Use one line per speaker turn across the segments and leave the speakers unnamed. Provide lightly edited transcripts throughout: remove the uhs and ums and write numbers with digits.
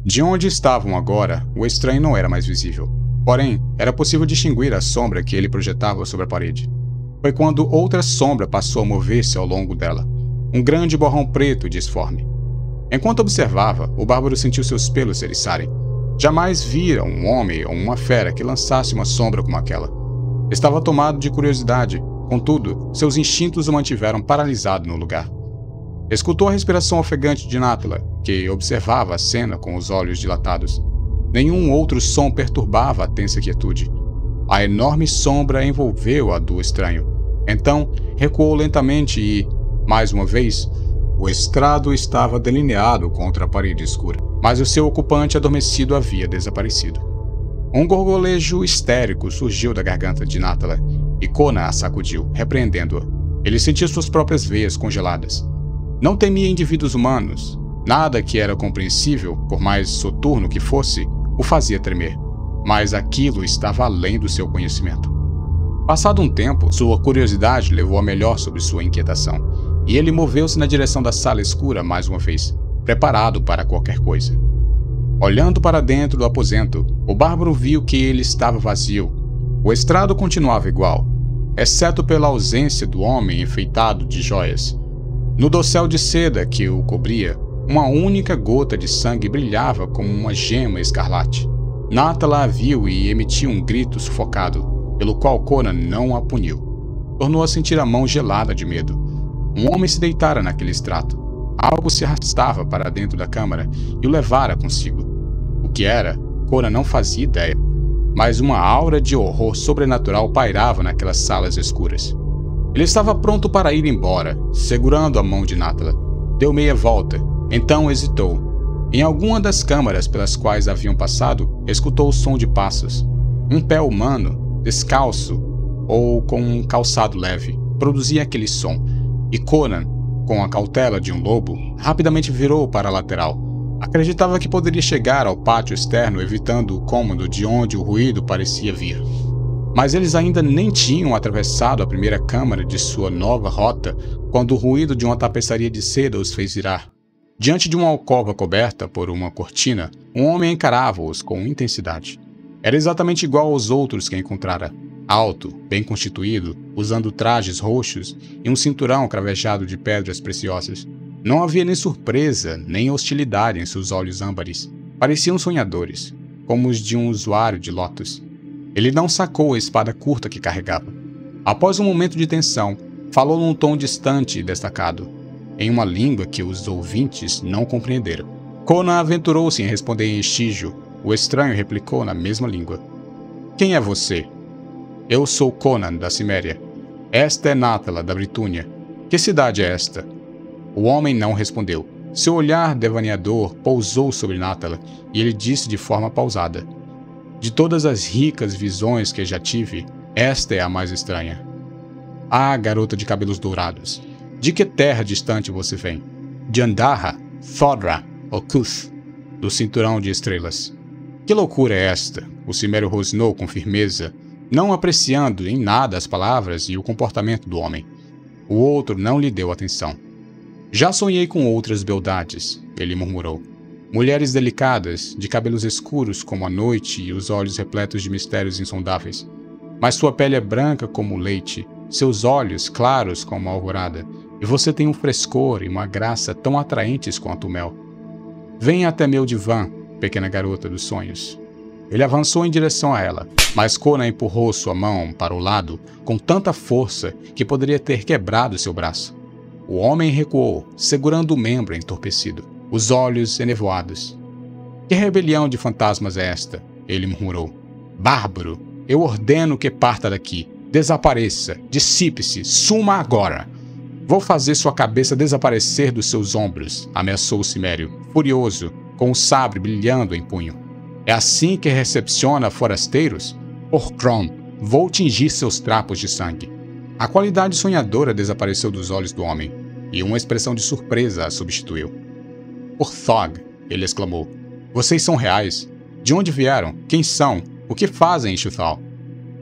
De onde estavam agora, o estranho não era mais visível. Porém, era possível distinguir a sombra que ele projetava sobre a parede. Foi quando outra sombra passou a mover-se ao longo dela, um grande borrão preto e disforme. Enquanto observava, o bárbaro sentiu seus pelos se eriçarem. Jamais vira um homem ou uma fera que lançasse uma sombra como aquela. Estava tomado de curiosidade, contudo, seus instintos o mantiveram paralisado no lugar. Escutou a respiração ofegante de Nátala, que observava a cena com os olhos dilatados. Nenhum outro som perturbava a tensa quietude. A enorme sombra envolveu-a do estranho. Então, recuou lentamente e, mais uma vez, o estrado estava delineado contra a parede escura, mas o seu ocupante adormecido havia desaparecido. Um gorgolejo histérico surgiu da garganta de Nátala e Conan a sacudiu, repreendendo-a. Ele sentia suas próprias veias congeladas. Não temia indivíduos humanos. Nada que era compreensível, por mais soturno que fosse, o fazia tremer. Mas aquilo estava além do seu conhecimento. Passado um tempo, sua curiosidade levou a melhor sobre sua inquietação, e ele moveu-se na direção da sala escura mais uma vez, preparado para qualquer coisa. Olhando para dentro do aposento, o bárbaro viu que ele estava vazio. O estrado continuava igual, exceto pela ausência do homem enfeitado de joias. No dossel de seda que o cobria, uma única gota de sangue brilhava como uma gema escarlate. Nátala a viu e emitiu um grito sufocado, pelo qual Conan não a puniu. Tornou a sentir a mão gelada de medo. Um homem se deitara naquele extrato. Algo se arrastava para dentro da câmara e o levara consigo. O que era, Conan não fazia ideia, mas uma aura de horror sobrenatural pairava naquelas salas escuras. Ele estava pronto para ir embora, segurando a mão de Nátala. Deu meia volta, então hesitou. Em alguma das câmaras pelas quais haviam passado, escutou o som de passos. Um pé humano, descalço ou com um calçado leve, produzia aquele som, e Conan, com a cautela de um lobo, rapidamente virou para a lateral. Acreditava que poderia chegar ao pátio externo evitando o cômodo de onde o ruído parecia vir. Mas eles ainda nem tinham atravessado a primeira câmara de sua nova rota quando o ruído de uma tapeçaria de seda os fez virar. Diante de uma alcova coberta por uma cortina, um homem encarava-os com intensidade. Era exatamente igual aos outros que encontrara. Alto, bem constituído, usando trajes roxos e um cinturão cravejado de pedras preciosas. Não havia nem surpresa, nem hostilidade em seus olhos âmbares. Pareciam sonhadores, como os de um usuário de Lotus. Ele não sacou a espada curta que carregava. Após um momento de tensão, falou num tom distante e destacado, em uma língua que os ouvintes não compreenderam. Conan aventurou-se em responder em estígio. O estranho replicou na mesma língua. Quem é você? Eu sou Conan, da Ciméria. Esta é Nátala, da Britúnia. Que cidade é esta? O homem não respondeu. Seu olhar devaneador pousou sobre Nátala e ele disse de forma pausada. De todas as ricas visões que já tive, esta é a mais estranha. Ah, garota de cabelos dourados, de que terra distante você vem? De Andarra, Thodra ou Kuth, do cinturão de estrelas. Que loucura é esta? O cimério rosnou com firmeza, não apreciando em nada as palavras e o comportamento do homem. O outro não lhe deu atenção. Já sonhei com outras beldades, ele murmurou. Mulheres delicadas, de cabelos escuros como a noite e os olhos repletos de mistérios insondáveis. Mas sua pele é branca como o leite, seus olhos claros como a alvorada, e você tem um frescor e uma graça tão atraentes quanto o mel. Venha até meu divã, pequena garota dos sonhos. Ele avançou em direção a ela, mas Conan empurrou sua mão para o lado com tanta força que poderia ter quebrado seu braço. O homem recuou, segurando o membro entorpecido, os olhos enevoados. Que rebelião de fantasmas é esta? Ele murmurou. Bárbaro, eu ordeno que parta daqui. Desapareça, dissipe-se, suma agora. Vou fazer sua cabeça desaparecer dos seus ombros, ameaçou o cimério, furioso, com o sabre brilhando em punho. É assim que recepciona forasteiros? Por Kron, vou tingir seus trapos de sangue. A qualidade sonhadora desapareceu dos olhos do homem, e uma expressão de surpresa a substituiu. Por Thog, ele exclamou. Vocês são reais? De onde vieram? Quem são? O que fazem em Xuthal?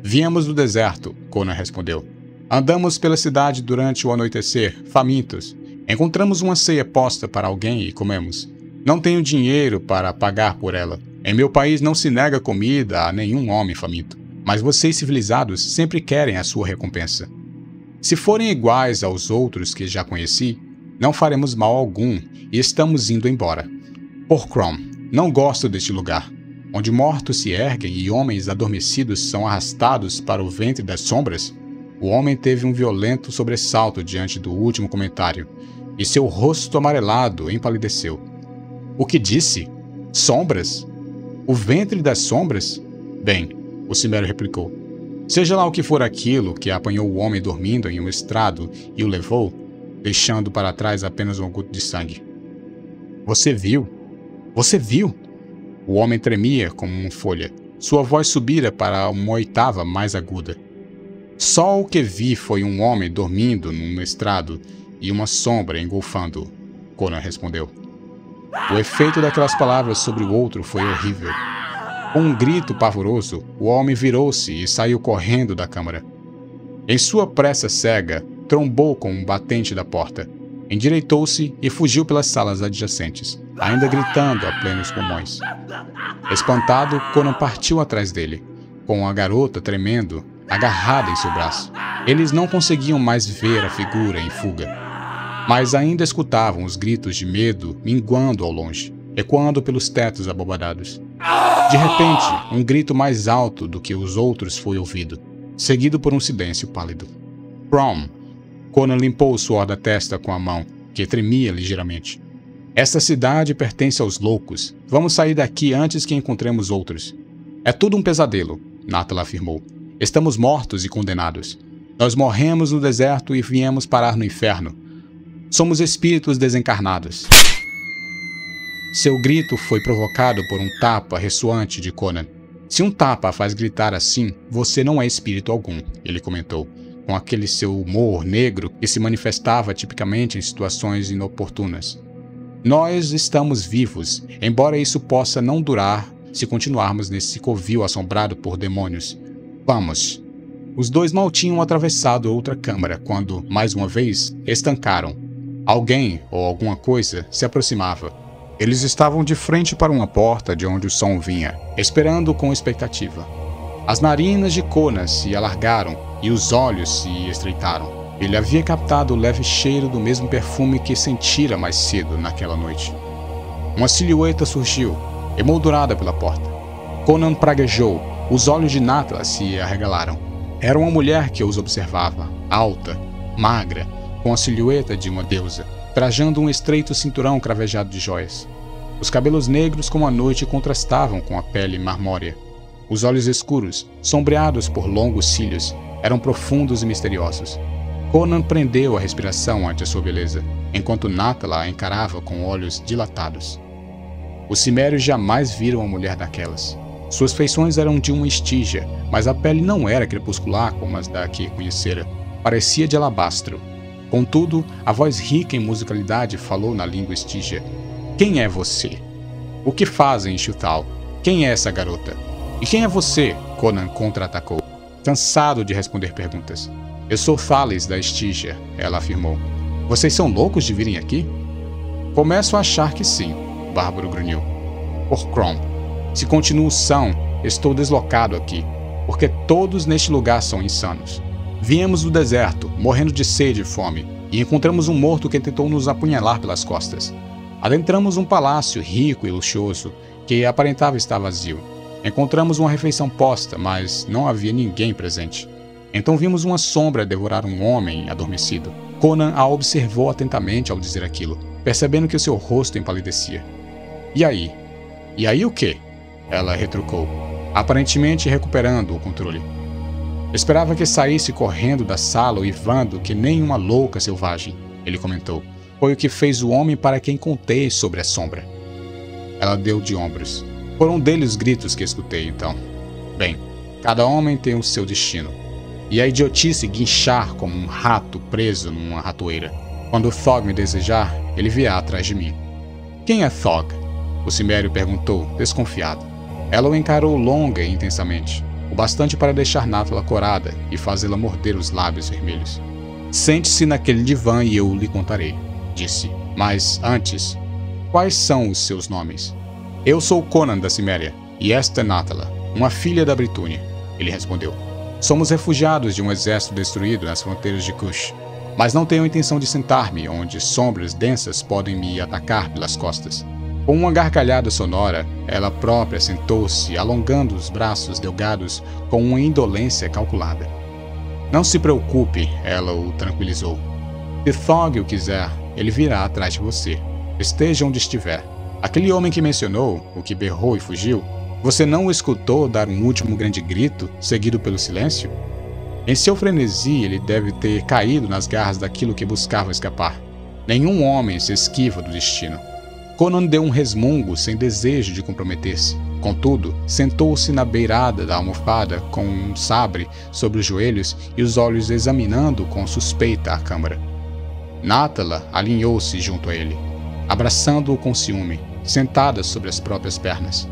Viemos do deserto, Conan respondeu. Andamos pela cidade durante o anoitecer, famintos. Encontramos uma ceia posta para alguém e comemos. Não tenho dinheiro para pagar por ela. Em meu país não se nega comida a nenhum homem faminto. Mas vocês civilizados sempre querem a sua recompensa. Se forem iguais aos outros que já conheci, não faremos mal algum e estamos indo embora. Por Crom, não gosto deste lugar, onde mortos se erguem e homens adormecidos são arrastados para o ventre das sombras. O homem teve um violento sobressalto diante do último comentário, e seu rosto amarelado empalideceu. O que disse? Sombras? O ventre das sombras? Bem, o Cimério replicou. Seja lá o que for aquilo que apanhou o homem dormindo em um estrado e o levou, deixando para trás apenas um gota de sangue. Você viu? Você viu? O homem tremia como uma folha. Sua voz subira para uma oitava mais aguda. Só o que vi foi um homem dormindo num estrado e uma sombra engolfando-o, Conan respondeu. O efeito daquelas palavras sobre o outro foi horrível. Com um grito pavoroso, o homem virou-se e saiu correndo da câmara. Em sua pressa cega, trombou com um batente da porta. Endireitou-se e fugiu pelas salas adjacentes, ainda gritando a plenos pulmões. Espantado, Conan partiu atrás dele, com a garota tremendo, agarrada em seu braço. Eles não conseguiam mais ver a figura em fuga, mas ainda escutavam os gritos de medo minguando ao longe, ecoando pelos tetos abobadados. De repente, um grito mais alto do que os outros foi ouvido, seguido por um silêncio pálido. Crom! Conan limpou o suor da testa com a mão, que tremia ligeiramente. Esta cidade pertence aos loucos. Vamos sair daqui antes que encontremos outros. É tudo um pesadelo, Natala afirmou. Estamos mortos e condenados. Nós morremos no deserto e viemos parar no inferno. Somos espíritos desencarnados. Seu grito foi provocado por um tapa ressoante de Conan. Se um tapa faz gritar assim, você não é espírito algum, ele comentou, com aquele seu humor negro que se manifestava tipicamente em situações inoportunas. Nós estamos vivos, embora isso possa não durar se continuarmos nesse covil assombrado por demônios. Vamos. Os dois mal tinham atravessado outra câmara quando, mais uma vez, estancaram. Alguém ou alguma coisa se aproximava. Eles estavam de frente para uma porta de onde o som vinha, esperando com expectativa. As narinas de Conan se alargaram e os olhos se estreitaram. Ele havia captado o leve cheiro do mesmo perfume que sentira mais cedo naquela noite. Uma silhueta surgiu, emoldurada pela porta. Conan praguejou, os olhos de Natala se arregalaram. Era uma mulher que os observava, alta, magra, com a silhueta de uma deusa, trajando um estreito cinturão cravejado de joias. Os cabelos negros como a noite contrastavam com a pele marmórea. Os olhos escuros, sombreados por longos cílios, eram profundos e misteriosos. Conan prendeu a respiração ante a sua beleza, enquanto Natala a encarava com olhos dilatados. Os cimérios jamais viram uma mulher daquelas. Suas feições eram de uma estígia, mas a pele não era crepuscular como as da que conhecera. Parecia de alabastro. Contudo, a voz rica em musicalidade falou na língua estígia. Quem é você? O que faz em Xuthal? Quem é essa garota? E quem é você? Conan contra-atacou, cansado de responder perguntas. Eu sou Thales da Estígia, ela afirmou. Vocês são loucos de virem aqui? Começo a achar que sim, o bárbaro grunhiu. Por Crom, se continuo são, estou deslocado aqui, porque todos neste lugar são insanos. Viemos do deserto, morrendo de sede e fome, e encontramos um morto que tentou nos apunhalar pelas costas. Adentramos um palácio rico e luxuoso, que aparentava estar vazio. Encontramos uma refeição posta, mas não havia ninguém presente. Então vimos uma sombra devorar um homem adormecido. Conan a observou atentamente ao dizer aquilo, percebendo que o seu rosto empalidecia. E aí? E aí o quê? Ela retrucou, aparentemente recuperando o controle. Esperava que saísse correndo da sala uivando que nem uma louca selvagem, ele comentou. Foi o que fez o homem para quem contei sobre a sombra. Ela deu de ombros. Foram dele os gritos que escutei, então. Bem, cada homem tem o seu destino. E a idiotice guinchar como um rato preso numa ratoeira. Quando Thog me desejar, ele virá atrás de mim. Quem é Thog? O cimério perguntou, desconfiado. Ela o encarou longa e intensamente, o bastante para deixar Natala corada e fazê-la morder os lábios vermelhos. Sente-se naquele divã e eu lhe contarei, disse. Mas antes, Quais são os seus nomes? Eu sou Conan da Ciméria, e esta é Nátala, uma filha da Britúnia, ele respondeu. Somos refugiados de um exército destruído nas fronteiras de Kush, mas não tenho intenção de sentar-me onde sombras densas podem me atacar pelas costas. Com uma gargalhada sonora, ela própria sentou-se, alongando os braços delgados com uma indolência calculada. Não se preocupe, ela o tranquilizou. Se Thog o quiser, ele virá atrás de você. Esteja onde estiver. Aquele homem que mencionou, o que berrou e fugiu, você não o escutou dar um último grande grito, seguido pelo silêncio? Em seu frenesi, ele deve ter caído nas garras daquilo que buscava escapar. Nenhum homem se esquiva do destino. Conan deu um resmungo sem desejo de comprometer-se. Contudo, sentou-se na beirada da almofada com um sabre sobre os joelhos e os olhos examinando com suspeita a câmara. Nátala alinhou-se junto a ele, abraçando-o com ciúme, sentada sobre as próprias pernas.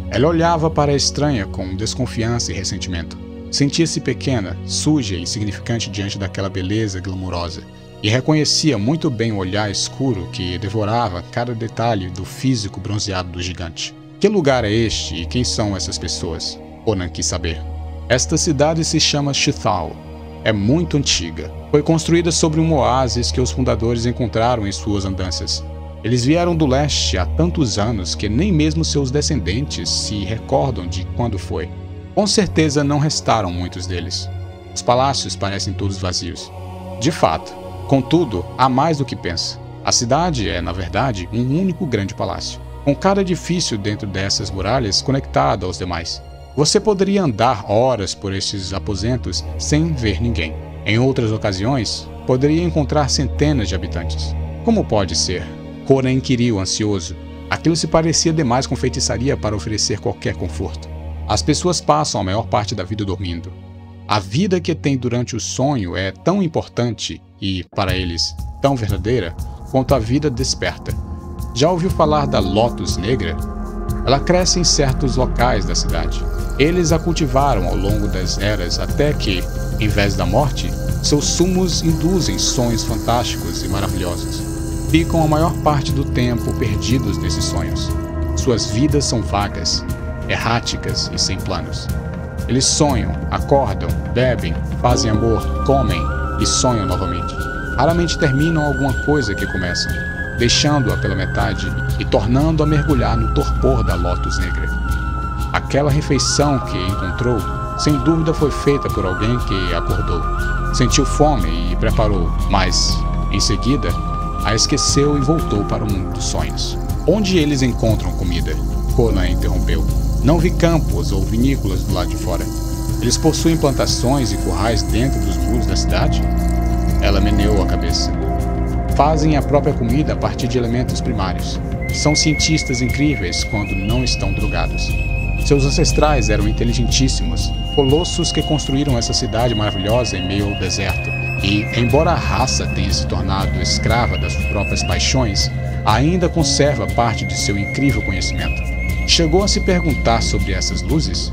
Ela olhava para a estranha com desconfiança e ressentimento. Sentia-se pequena, suja e insignificante diante daquela beleza glamurosa, e reconhecia muito bem o olhar escuro que devorava cada detalhe do físico bronzeado do gigante. Que lugar é este e quem são essas pessoas? Conan quis saber. Esta cidade se chama Chthal. É muito antiga. Foi construída sobre um oásis que os fundadores encontraram em suas andanças. Eles vieram do leste há tantos anos que nem mesmo seus descendentes se recordam de quando foi. Com certeza não restaram muitos deles. Os palácios parecem todos vazios. De fato. Contudo, há mais do que pensa. A cidade é, na verdade, um único grande palácio, com cada edifício dentro dessas muralhas conectado aos demais. Você poderia andar horas por estes aposentos sem ver ninguém. Em outras ocasiões, poderia encontrar centenas de habitantes. Como pode ser? Conan inquiriu, ansioso. Aquilo se parecia demais com feitiçaria para oferecer qualquer conforto. As pessoas passam a maior parte da vida dormindo. A vida que tem durante o sonho é tão importante e, para eles, tão verdadeira quanto a vida desperta. Já ouviu falar da lótus negra? Ela cresce em certos locais da cidade. Eles a cultivaram ao longo das eras até que, em vez da morte, seus sumos induzem sonhos fantásticos e maravilhosos. Ficam a maior parte do tempo perdidos nesses sonhos. Suas vidas são vagas, erráticas e sem planos. Eles sonham, acordam, bebem, fazem amor, comem e sonham novamente. Raramente terminam alguma coisa que começam, deixando-a pela metade e tornando-a mergulhar no torpor da lótus negra. Aquela refeição que encontrou, sem dúvida foi feita por alguém que acordou. Sentiu fome e preparou, mas, em seguida, a esqueceu e voltou para o mundo dos sonhos. Onde eles encontram comida? Conan interrompeu. Não vi campos ou vinícolas do lado de fora. Eles possuem plantações e currais dentro dos muros da cidade? Ela meneou a cabeça. Fazem a própria comida a partir de elementos primários. São cientistas incríveis quando não estão drogados. Seus ancestrais eram inteligentíssimos, colossos que construíram essa cidade maravilhosa em meio ao deserto. E, embora a raça tenha se tornado escrava das próprias paixões, ainda conserva parte de seu incrível conhecimento. Chegou a se perguntar sobre essas luzes?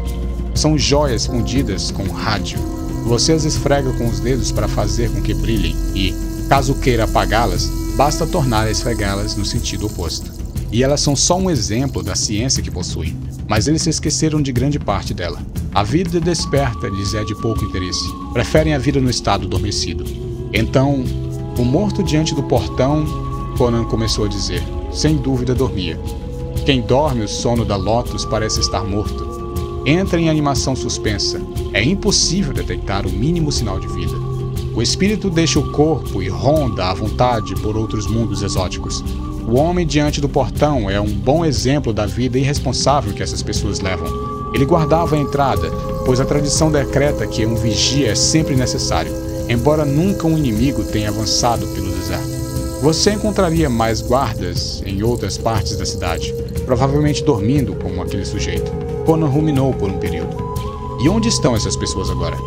São joias fundidas com rádio. Você as esfrega com os dedos para fazer com que brilhem e, caso queira apagá-las, basta tornar a esfregá-las no sentido oposto. E elas são só um exemplo da ciência que possuem, mas eles se esqueceram de grande parte dela. A vida desperta lhes é de pouco interesse. Preferem a vida no estado adormecido. Então, o morto diante do portão, Conan começou a dizer, sem dúvida dormia. Quem dorme o sono da lótus parece estar morto. Entra em animação suspensa. É impossível detectar o mínimo sinal de vida. O espírito deixa o corpo e ronda à vontade por outros mundos exóticos. O homem diante do portão é um bom exemplo da vida irresponsável que essas pessoas levam. Ele guardava a entrada, pois a tradição decreta que um vigia é sempre necessário, embora nunca um inimigo tenha avançado pelo deserto. Você encontraria mais guardas em outras partes da cidade, provavelmente dormindo como aquele sujeito. Conan ruminou por um período. E onde estão essas pessoas agora?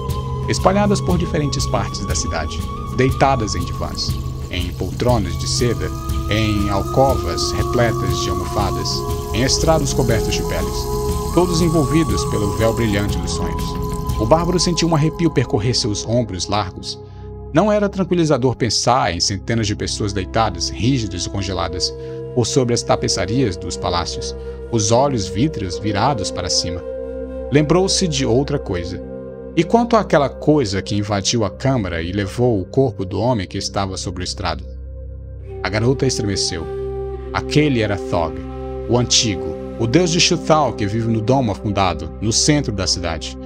Espalhadas por diferentes partes da cidade, deitadas em divãs, em poltronas de seda, em alcovas repletas de almofadas, em estrados cobertos de peles, todos envolvidos pelo véu brilhante dos sonhos. O bárbaro sentiu um arrepio percorrer seus ombros largos. Não era tranquilizador pensar em centenas de pessoas deitadas, rígidas e congeladas, por sobre as tapeçarias dos palácios, os olhos vítreos virados para cima. Lembrou-se de outra coisa. E quanto àquela coisa que invadiu a câmara e levou o corpo do homem que estava sobre o estrado? A garota estremeceu. Aquele era Thog, o antigo, o deus de Xuthal que vive no domo afundado, no centro da cidade.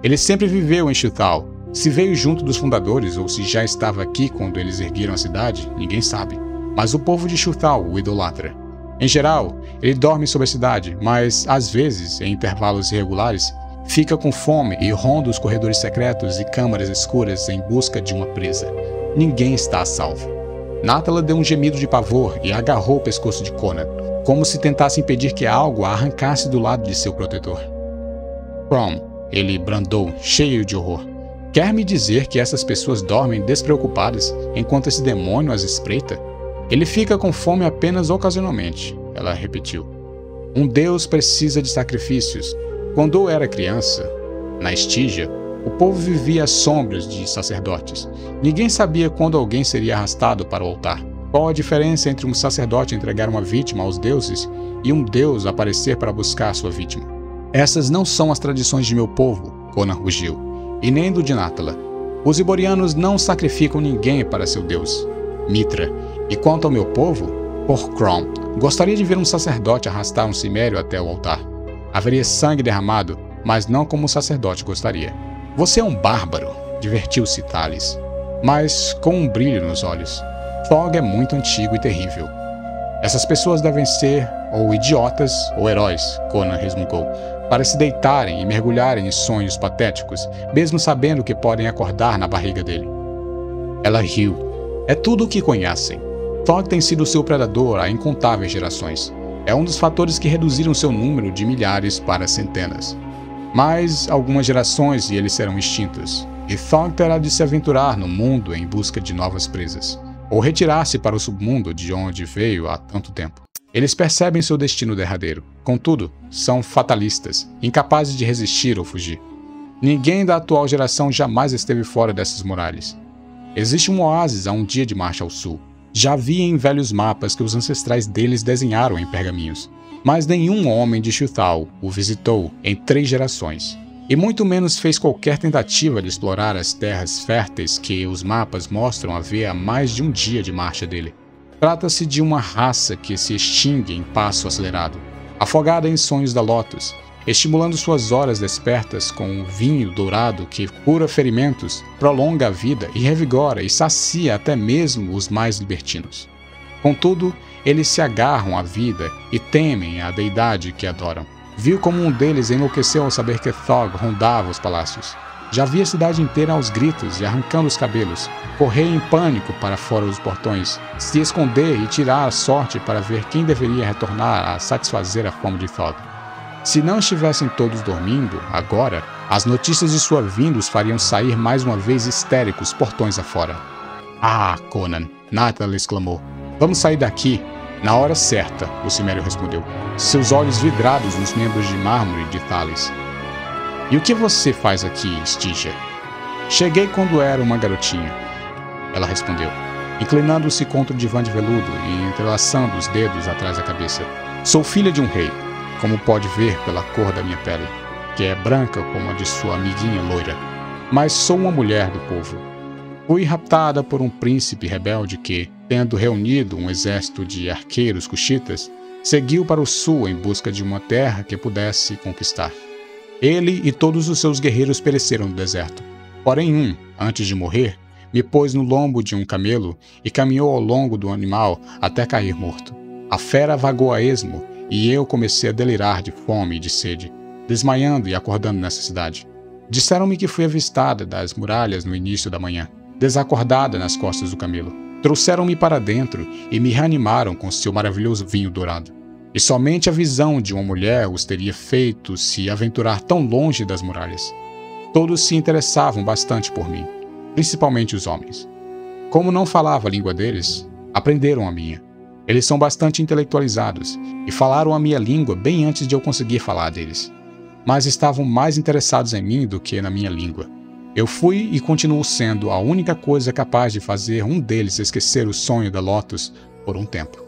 Ele sempre viveu em Xuthal. Se veio junto dos fundadores ou se já estava aqui quando eles ergueram a cidade, ninguém sabe. Mas o povo de Xuthal o idolatra. Em geral, ele dorme sobre a cidade, mas, às vezes, em intervalos irregulares, fica com fome e ronda os corredores secretos e câmaras escuras em busca de uma presa. Ninguém está a salvo. Natala deu um gemido de pavor e agarrou o pescoço de Conan, como se tentasse impedir que algo a arrancasse do lado de seu protetor. Crom, ele brandou, cheio de horror. Quer me dizer que essas pessoas dormem despreocupadas enquanto esse demônio as espreita? Ele fica com fome apenas ocasionalmente, ela repetiu. Um deus precisa de sacrifícios. Quando eu era criança, na Estígia, o povo vivia às sombras de sacerdotes. Ninguém sabia quando alguém seria arrastado para o altar. Qual a diferença entre um sacerdote entregar uma vítima aos deuses e um deus aparecer para buscar sua vítima? Essas não são as tradições de meu povo, Conan rugiu, e nem do de Natala. Os iborianos não sacrificam ninguém para seu deus, Mitra. E quanto ao meu povo, por Crom, gostaria de ver um sacerdote arrastar um cimério até o altar. Haveria sangue derramado, mas não como o sacerdote gostaria. Você é um bárbaro, divertiu-se Thales, mas com um brilho nos olhos. Thog é muito antigo e terrível. Essas pessoas devem ser ou idiotas ou heróis, Conan resmungou, para se deitarem e mergulharem em sonhos patéticos, mesmo sabendo que podem acordar na barriga dele. Ela riu. É tudo o que conhecem. Thog tem sido seu predador há incontáveis gerações. É um dos fatores que reduziram seu número de milhares para centenas. Mais algumas gerações e eles serão extintos, e Thog terá de se aventurar no mundo em busca de novas presas, ou retirar-se para o submundo de onde veio há tanto tempo. Eles percebem seu destino derradeiro, contudo, são fatalistas, incapazes de resistir ou fugir. Ninguém da atual geração jamais esteve fora dessas muralhas. Existe um oásis a um dia de marcha ao sul. Já vi em velhos mapas que os ancestrais deles desenharam em pergaminhos. Mas nenhum homem de Xuthal o visitou em 3 gerações, e muito menos fez qualquer tentativa de explorar as terras férteis que os mapas mostram haver a mais de um dia de marcha dele. Trata-se de uma raça que se extingue em passo acelerado, afogada em sonhos da Lotus, estimulando suas horas despertas com um vinho dourado que cura ferimentos, prolonga a vida e revigora e sacia até mesmo os mais libertinos. Contudo, eles se agarram à vida e temem a deidade que adoram. Viu como um deles enlouqueceu ao saber que Thog rondava os palácios. Já vi a cidade inteira aos gritos e arrancando os cabelos, correr em pânico para fora dos portões, se esconder e tirar a sorte para ver quem deveria retornar a satisfazer a fome de Thog. Se não estivessem todos dormindo, agora, as notícias de sua vinda os fariam sair mais uma vez histéricos portões afora. Ah, Conan, Natala exclamou. Vamos sair daqui. Na hora certa, o cimério respondeu, seus olhos vidrados nos membros de mármore de Thales. E o que você faz aqui, Stygia? Cheguei quando era uma garotinha, ela respondeu, inclinando-se contra o divã de veludo e entrelaçando os dedos atrás da cabeça. Sou filha de um rei, como pode ver pela cor da minha pele, que é branca como a de sua amiguinha loira. Mas sou uma mulher do povo. Fui raptada por um príncipe rebelde que, tendo reunido um exército de arqueiros cuxitas, seguiu para o sul em busca de uma terra que pudesse conquistar. Ele e todos os seus guerreiros pereceram no deserto. Porém antes de morrer, me pôs no lombo de um camelo e caminhou ao longo do animal até cair morto. A fera vagou a esmo e eu comecei a delirar de fome e de sede, desmaiando e acordando nessa cidade. Disseram-me que fui avistada das muralhas no início da manhã, desacordada nas costas do camelo. Trouxeram-me para dentro e me reanimaram com seu maravilhoso vinho dourado. E somente a visão de uma mulher os teria feito se aventurar tão longe das muralhas. Todos se interessavam bastante por mim, principalmente os homens. Como não falava a língua deles, aprenderam a minha. Eles são bastante intelectualizados e falaram a minha língua bem antes de eu conseguir falar deles. Mas estavam mais interessados em mim do que na minha língua. Eu fui e continuo sendo a única coisa capaz de fazer um deles esquecer o sonho da Lotus por um tempo.